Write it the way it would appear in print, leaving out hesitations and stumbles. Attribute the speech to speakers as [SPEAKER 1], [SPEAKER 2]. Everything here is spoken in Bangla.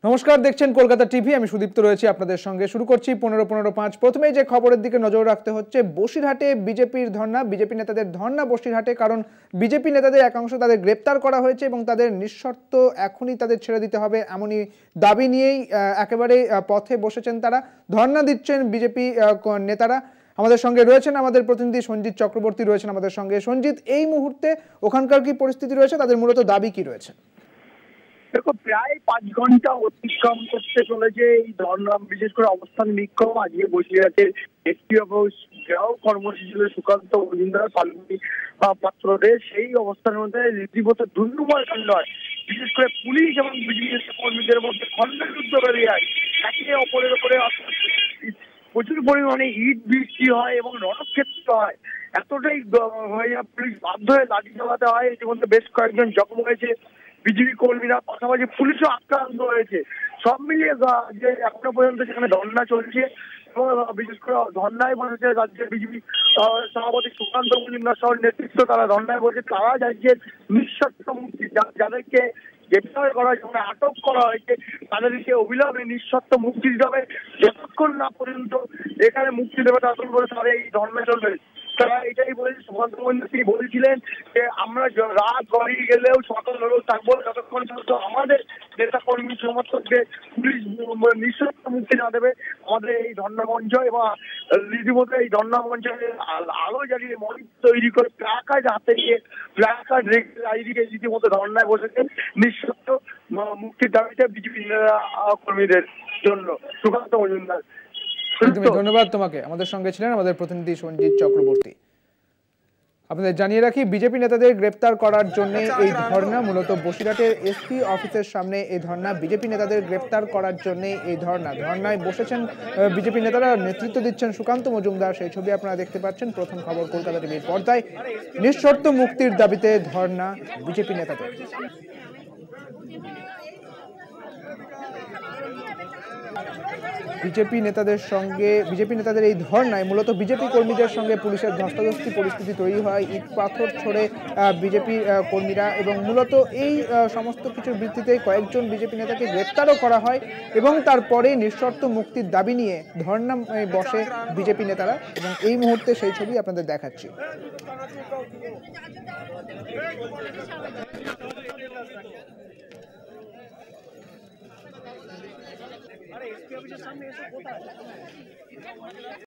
[SPEAKER 1] নমস্কার, দেখছেন কলকাতা টিভি। আমি সুদীপ্ত রয়েছি আপনাদের সঙ্গে। শুরু করছি 15-15-5। প্রথমেই যে খবরের দিকে নজর রাখতে হচ্ছে, বসিরহাটে বিজেপির ধর্ণা, বিজেপি নেতাদের ধর্ণা বসিরহাটে। কারণ বিজেপি নেতাদের একাংশ তাদের গ্রেপ্তার করা হয়েছে এবং তাদের নিঃশর্ত এখনই তাদের ছেড়ে দিতে হবে, এমনই দাবি নিয়েই একেবারে পথে বসেছেন তারা। ধর্ণা দিচ্ছেন বিজেপি নেতারা। আমাদের সঙ্গে রয়েছেন আমাদের প্রতিনিধি সঞ্জিত চক্রবর্তী রয়েছেন আমাদের সঙ্গে। সঞ্জিত, এই মুহূর্তে ওখানকার কি পরিস্থিতি রয়েছে, তাদের মূলত দাবি কি রয়েছে?
[SPEAKER 2] দেখো, প্রায় 5 ঘন্টা অতিক্রম করতে চলেছে এই ধর্ণা, বিশেষ করে অবস্থান বিক্ষোভ। আজকে বসিরহাটের এসপি অফিস ঘেরাও কর্মসূচি ছিল সুকান্ত মজুমদার, ফাল্গুনী পাত্রদের। সেই অবস্থানের মধ্যে রীতিমতো দুর্নুময় কাণ্ড হয়। বিশেষ করে পুলিশ এবং বিজেপি কর্মীদের মধ্যে খণ্ডযুদ্ধ বেরিয়ে যায়। একে অপরের উপরে প্রচুর পরিমাণে ইট বৃষ্টি হয় এবং রণক্ষেত্র হয়। এতটাই হয়ে পুলিশ বাধ্য হয়ে লাঠি চালাতে হয়। ইতিমধ্যে বেশ কয়েকজন জখম হয়েছে বিজেপি কর্মীরা, পাশাপাশি পুলিশও আক্রান্ত হয়েছে। সব মিলিয়ে যে এখনো পর্যন্ত সেখানে ধর্ণা চলছে এবং বিশেষ করে ধর্ণায় বসেছে রাজ্যের বিজেপি সভাপতি সুকান্ত মজুমদার সহ নেতৃত্ব। তারা ধর্ণায় বসে, তারা রাজ্যের নিঃশর্ত মুক্তি, যাদেরকে গ্রেপ্তার করা হয়েছে, আটক করা হয়েছে, তাদেরকে অবিলম্বে নিঃশর্ত মুক্তি দিতে হবে। যতক্ষণ না পর্যন্ত এখানে মুক্তি দেবে ততক্ষণ করে তারা এই ধর্ণা চলবে। তারা এটাই বলেছে, সুকান্ত মজুমদার তিনি বলেছিলেন যে আমরা রাত গড়িয়ে গেলেও সকাল হলেও থাকবো যতক্ষণ পর্যন্ত আমাদের নেতা কর্মী সমর্থকদের পুলিশ নিঃশর্ত মুক্তি না দেবে। আমাদের এই ধর্ণা মঞ্চ এবং রীতিমতো এই ধর্ণা মঞ্চে আলো জ্বালিয়ে মঞ্চ তৈরি করে প্ল্যাকার্ড হাতে নিয়ে প্ল্যাকার্ড রেখে চারিদিকে রীতিমতো ধর্ণায় বসেছে নিঃশর্ত মুক্তির দাবিতে বিজেপি কর্মীদের জন্য। সুকান্ত মজুমদার।
[SPEAKER 1] ধন্যবাদ তোমাকে। আমাদের সঙ্গে ছিলেন আমাদের প্রতিনিধি সঞ্জিত চক্রবর্তী। আপনাদের জানিয়ে রাখি, বিজেপি নেতাদের গ্রেপ্তার করার জন্য এই ধর্ণা। মূলত বসিরহাটের এসপি অফিসের সামনে এই ধর্ণা। বিজেপি নেতাদের গ্রেপ্তার করার জন্য এই ধর্ণায় বসেছেন বিজেপি নেতারা। নেতৃত্ব দিচ্ছেন সুকান্ত মজুমদার। সেই ছবি আপনারা দেখতে পাচ্ছেন। প্রথম খবর কলকাতা টিভির পর্দায়। নিঃশর্ত মুক্তির দাবিতে ধর্ণা বিজেপি নেতাদের। বিজেপি নেতাদের এই ধর্নায় মূলত বিজেপি কর্মীদের সঙ্গে পুলিশের ধস্তাধস্তি পরিস্থিতি তৈরি হয়। ইট পাথর ছোড়ে বিজেপি কর্মীরা এবং মূলত এই সমস্ত কিছুর ভিত্তিতে কয়েকজন বিজেপি নেতাকে গ্রেপ্তারও করা হয় এবং তারপরে নিঃশর্ত মুক্তির দাবি নিয়ে ধর্না বসে বিজেপি নেতারা। এবং এই মুহূর্তে সেই ছবি আপনাদের দেখাচ্ছি।